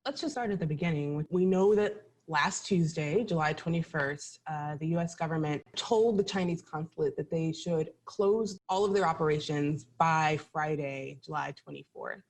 Let's just start at the beginning. We know that last Tuesday, July 21st, the U.S. government told the Chinese consulate that they should close all of their operations by Friday, July 24th.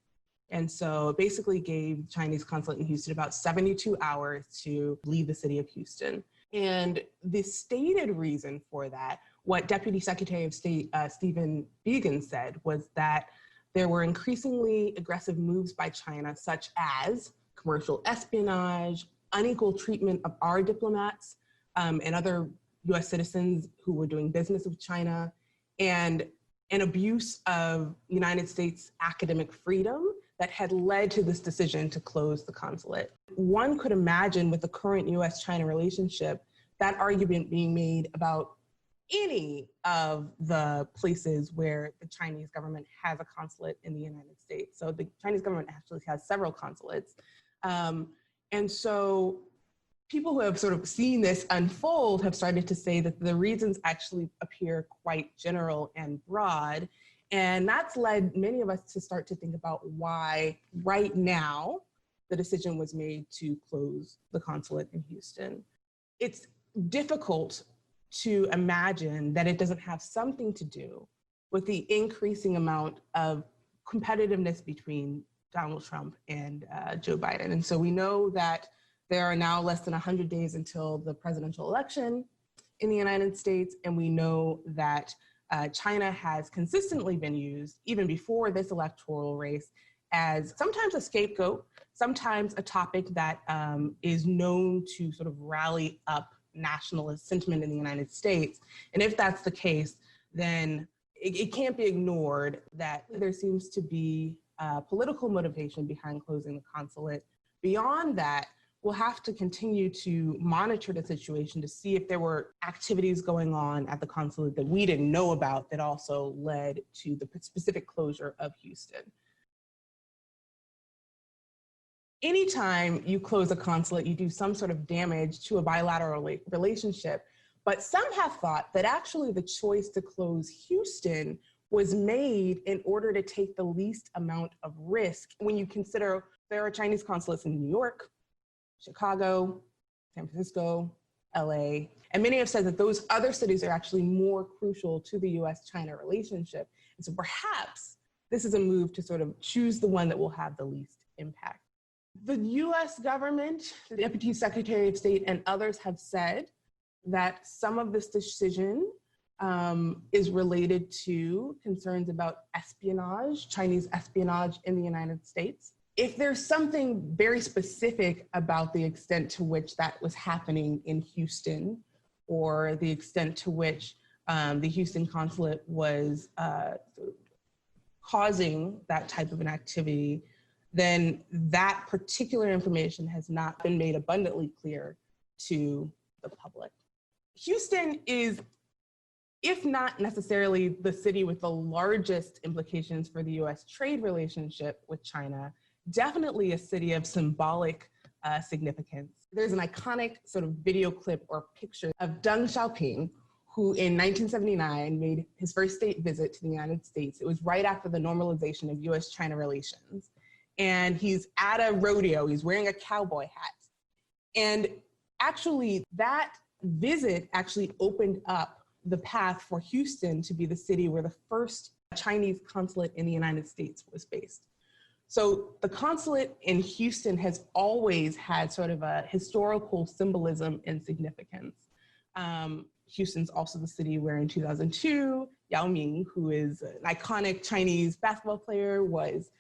And so it basically gave the Chinese consulate in Houston about 72 hours to leave the city of Houston. And the stated reason for that, what Deputy Secretary of State Stephen Biegun said, was that there were increasingly aggressive moves by China, such as commercial espionage, unequal treatment of our diplomats and other U.S. citizens who were doing business with China, and an abuse of United States academic freedom that had led to this decision to close the consulate. One could imagine with the current U.S. China relationship, that argument being made about any of the places where the Chinese government has a consulate in the United States. So the Chinese government actually has several consulates. And so people who have sort of seen this unfold have started to say that the reasons actually appear quite general and broad. And that's led many of us to start to think about why right now the decision was made to close the consulate in Houston. It's difficult to imagine that it doesn't have something to do with the increasing amount of competitiveness between Donald Trump and Joe Biden. And so we know that there are now less than 100 days until the presidential election in the United States. And we know that China has consistently been used, even before this electoral race, as sometimes a scapegoat, sometimes a topic that is known to sort of rally up nationalist sentiment in the United States. And if that's the case, then it can't be ignored that there seems to be political motivation behind closing the consulate. Beyond that, we'll have to continue to monitor the situation to see if there were activities going on at the consulate that we didn't know about that also led to the specific closure of Houston. Anytime you close a consulate, you do some sort of damage to a bilateral relationship. But some have thought that actually the choice to close Houston was made in order to take the least amount of risk when you consider there are Chinese consulates in New York, Chicago, San Francisco, LA. And many have said that those other cities are actually more crucial to the U.S.-China relationship. And so perhaps this is a move to sort of choose the one that will have the least impact. The U.S. government, the Deputy Secretary of State, and others have said that some of this decision is related to concerns about espionage, Chinese espionage in the United States. If there's something very specific about the extent to which that was happening in Houston, or the extent to which the Houston consulate was causing that type of an activity, then that particular information has not been made abundantly clear to the public. Houston is, if not necessarily the city with the largest implications for the U.S. trade relationship with China, definitely a city of symbolic significance. There's an iconic sort of video clip or picture of Deng Xiaoping, who in 1979 made his first state visit to the United States. It was right after the normalization of U.S.-China relations. And he's at a rodeo, he's wearing a cowboy hat. And actually that visit actually opened up the path for Houston to be the city where the first Chinese consulate in the United States was based. So the consulate in Houston has always had sort of a historical symbolism and significance. Houston's also the city where in 2002, Yao Ming, who is an iconic Chinese basketball player, was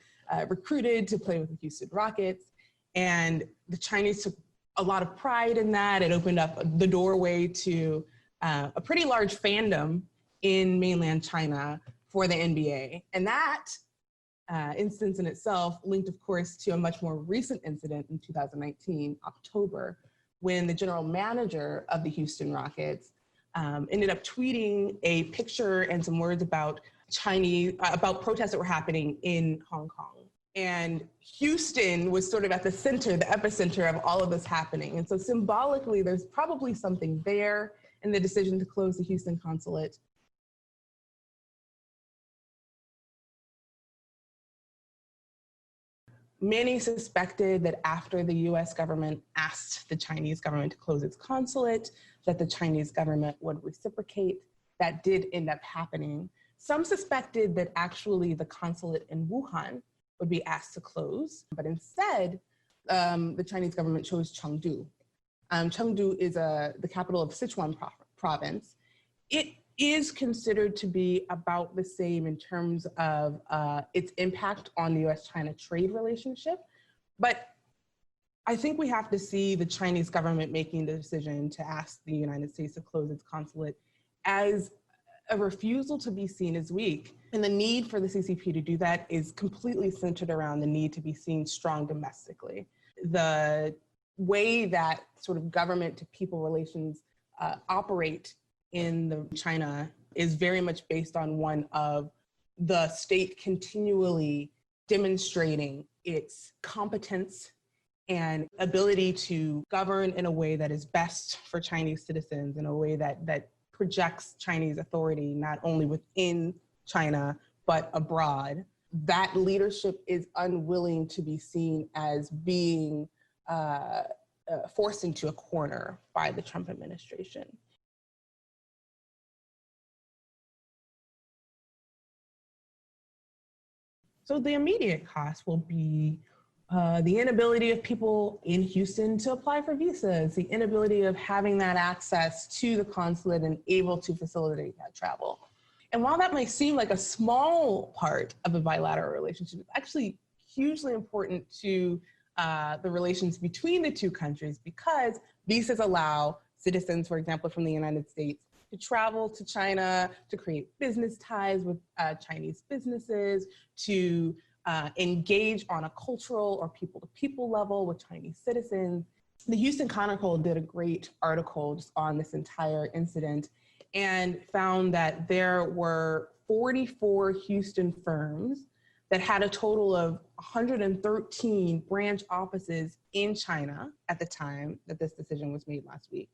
recruited to play with the Houston Rockets. And the Chinese took a lot of pride in that. It opened up the doorway to a pretty large fandom in mainland China for the NBA. And that instance in itself linked, of course, to a much more recent incident in 2019, October, when the general manager of the Houston Rockets ended up tweeting a picture and some words about about protests that were happening in Hong Kong. And Houston was sort of at the center, the epicenter of all of this happening. And so symbolically, there's probably something there in the decision to close the Houston consulate. Many suspected that after the U.S. government asked the Chinese government to close its consulate, that the Chinese government would reciprocate. That did end up happening. Some suspected that actually the consulate in Wuhan would be asked to close, but instead, the Chinese government chose Chengdu. Chengdu is the capital of Sichuan province. It is considered to be about the same in terms of its impact on the U.S. China trade relationship. But I think we have to see the Chinese government making the decision to ask the United States to close its consulate as a refusal to be seen as weak. And the need for the CCP to do that is completely centered around the need to be seen strong domestically. The way that sort of government to people relations operate in China is very much based on one of the state continually demonstrating its competence and ability to govern in a way that is best for Chinese citizens, in a way that projects Chinese authority not only within China, but abroad. That leadership is unwilling to be seen as being forced into a corner by the Trump administration. So the immediate cost will be the inability of people in Houston to apply for visas, the inability of having that access to the consulate and able to facilitate that travel. And while that might seem like a small part of a bilateral relationship, it's actually hugely important to the relations between the two countries, because visas allow citizens, for example, from the United States to travel to China, to create business ties with Chinese businesses, to engage on a cultural or people-to-people level with Chinese citizens. The Houston Chronicle did a great article just on this entire incident and found that there were 44 Houston firms that had a total of 113 branch offices in China at the time that this decision was made last week.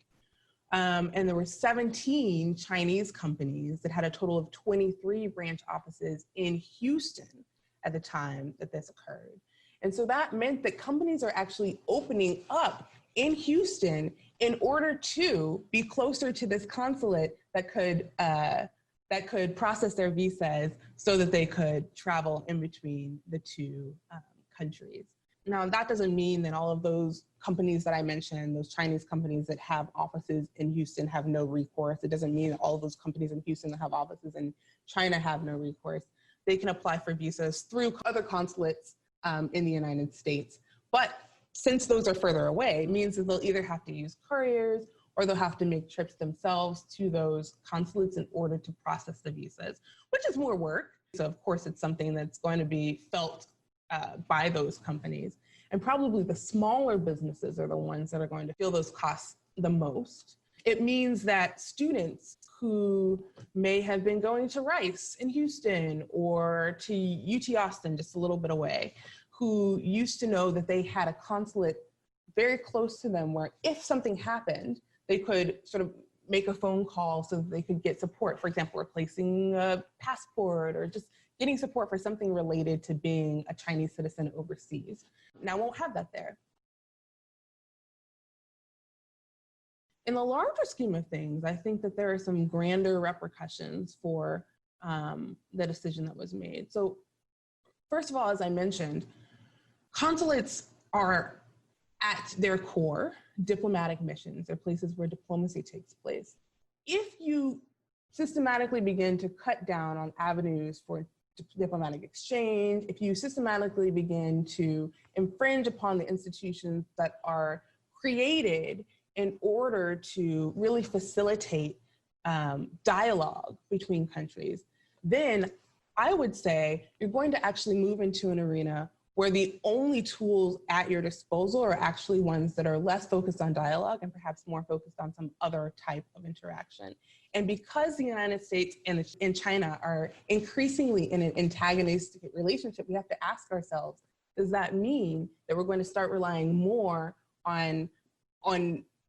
And there were 17 Chinese companies that had a total of 23 branch offices in Houston at the time that this occurred. And so that meant that companies are actually opening up in Houston in order to be closer to this consulate that could process their visas so that they could travel in between the two countries. Now, that doesn't mean that all of those companies that I mentioned, those Chinese companies that have offices in Houston, have no recourse. It doesn't mean that all of those companies in Houston that have offices in China have no recourse. They can apply for visas through other consulates in the United States. But since those are further away, it means that they'll either have to use couriers or they'll have to make trips themselves to those consulates in order to process the visas, which is more work. So of course, it's something that's going to be felt by those companies. And probably the smaller businesses are the ones that are going to feel those costs the most. It means that students who may have been going to Rice in Houston or to UT Austin, just a little bit away, who used to know that they had a consulate very close to them where if something happened, they could sort of make a phone call so that they could get support, for example, replacing a passport or just getting support for something related to being a Chinese citizen overseas. Now, won't have that there. In the larger scheme of things, I think that there are some grander repercussions for the decision that was made. So first of all, as I mentioned, consulates are at their core diplomatic missions. They're places where diplomacy takes place. If you systematically begin to cut down on avenues for diplomatic exchange, if you systematically begin to infringe upon the institutions that are created in order to really facilitate dialogue between countries, then I would say you're going to actually move into an arena where the only tools at your disposal are actually ones that are less focused on dialogue and perhaps more focused on some other type of interaction. And because the United States and China are increasingly in an antagonistic relationship, we have to ask ourselves, does that mean that we're going to start relying more on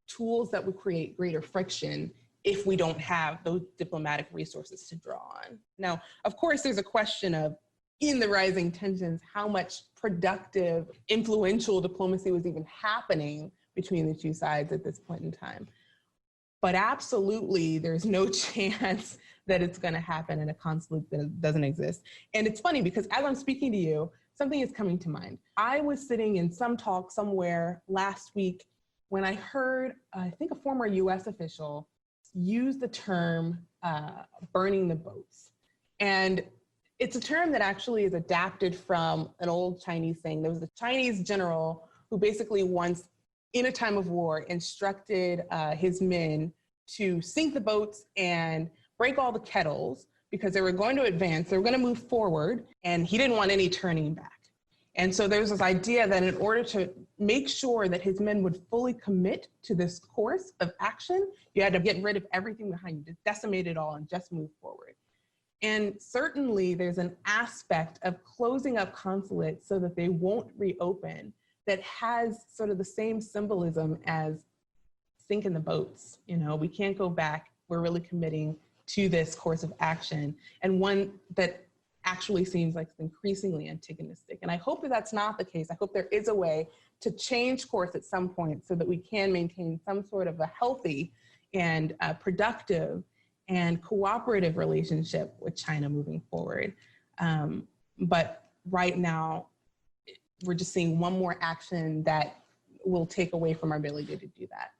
tools that would create greater friction if we don't have those diplomatic resources to draw on? Now, of course, there's a question of in the rising tensions, how much productive, influential diplomacy was even happening between the two sides at this point in time. But absolutely, there's no chance that it's going to happen in a consulate that doesn't exist. And it's funny because as I'm speaking to you, something is coming to mind. I was sitting in some talk somewhere last week when I heard, I think a former U.S. official use the term burning the boats. And it's a term that actually is adapted from an old Chinese saying. There was a Chinese general who basically once, in a time of war, instructed his men to sink the boats and break all the kettles because they were going to advance, they were going to move forward, and he didn't want any turning back. And so there's this idea that in order to make sure that his men would fully commit to this course of action, you had to get rid of everything behind you, to decimate it all and just move forward. And certainly there's an aspect of closing up consulates so that they won't reopen that has sort of the same symbolism as sinking the boats. You know, we can't go back. We're really committing to this course of action, and one that actually seems like it's increasingly antagonistic. And I hope that that's not the case. I hope there is a way to change course at some point so that we can maintain some sort of a healthy and productive and cooperative relationship with China moving forward. But right now, we're just seeing one more action that will take away from our ability to do that.